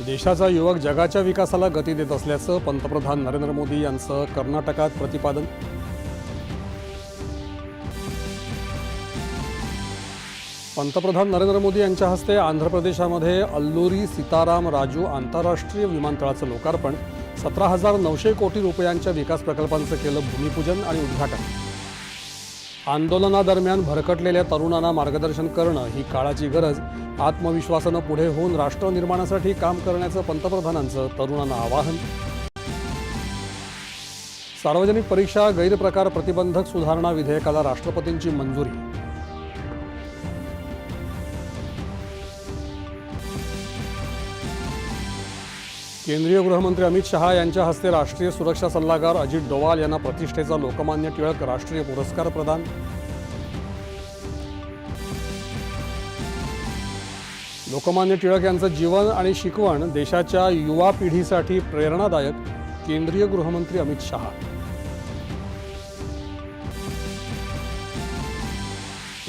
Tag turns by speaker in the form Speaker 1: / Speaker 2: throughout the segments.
Speaker 1: देशाचा युवक जगाच्या विकासाला गती देत असल्याचं पंतप्रधान नरेंद्र मोदी यांचं कर्नाटकात प्रतिपादन. पंतप्रधान नरेंद्र मोदी यांच्या हस्ते आंध्र प्रदेशामध्ये अल्लुरी सीताराम राजू आंतरराष्ट्रीय विमानतळाचं लोकार्पण. 17,900 कोटी रुपयांच्या विकास प्रकल्पांचं केलं भूमिपूजन आणि उद्घाटन. आंदोलनादरम्यान भरकटलेल्या तरुणांना मार्गदर्शन करणं ही काळाची गरज. आत्मविश्वासानं पुढे होऊन राष्ट्र निर्माणासाठी काम करण्याचं पंतप्रधानांचं तरुणांना आवाहन. सार्वजनिक परीक्षा गैरप्रकार प्रतिबंधक सुधारणा विधेयकाला राष्ट्रपतींची मंजुरी. केंद्रीय गृहमंत्री अमित शहा यांच्या हस्ते राष्ट्रीय सुरक्षा सल्लागार अजित डोवाल यांना प्रतिष्ठेचा लोकमान्य टिळक राष्ट्रीय पुरस्कार प्रदान. लोकमान्य टिळक यांचं जीवन आणि शिकवण देशाच्या युवा पिढीसाठी प्रेरणादायक. केंद्रीय गृहमंत्री अमित शहा.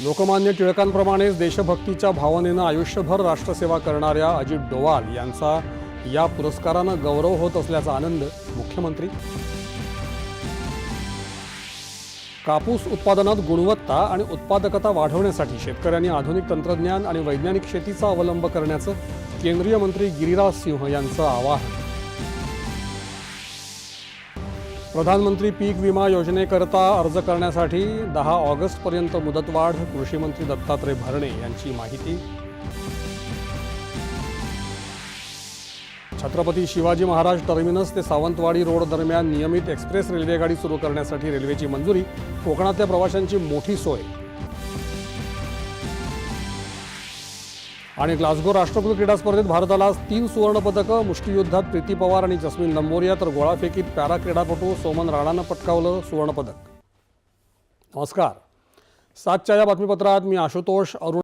Speaker 1: लोकमान्य टिळकांप्रमाणेच देशभक्तीच्या भावनेनं आयुष्यभर राष्ट्रसेवा करणाऱ्या अजित डोवाल यांचा या पुरस्कारानं गौरव होत असल्याचा आनंद. मुख्यमंत्री. कापूस उत्पादनात गुणवत्ता आणि उत्पादकता वाढवण्यासाठी शेतकऱ्यांनी आधुनिक तंत्रज्ञान आणि वैज्ञानिक शेतीचा अवलंब करण्याचं केंद्रीय मंत्री गिरिराज सिंह यांचं आवाहन. प्रधानमंत्री पीक विमा योजनेकरता अर्ज करण्यासाठी 10 ऑगस्टपर्यंत मुदतवाढ. कृषी मंत्री दत्तात्रय भरणे यांची माहिती. छत्रपती शिवाजी महाराज टर्मिनस ते सावंतवाडी रोड दरम्यान नियमित एक्सप्रेस रेल्वेगाडी सुरू करण्यासाठी रेल्वेची मंजुरी. कोकणातल्या प्रवाशांची मोठी सोय. आणि ग्लासगो राष्ट्रकुल क्रीडा स्पर्धेत भारताला 3 सुवर्णपदकं. मुष्टियुद्धात प्रीती पवार आणि जस्मिन लंबोरिया तर गोळाफेकीत पॅरा क्रीडापटू सोमन राणानं पटकावलं सुवर्णपदक. नमस्कार. 7च्या या बातमीपत्रात मी आशुतोष अरुण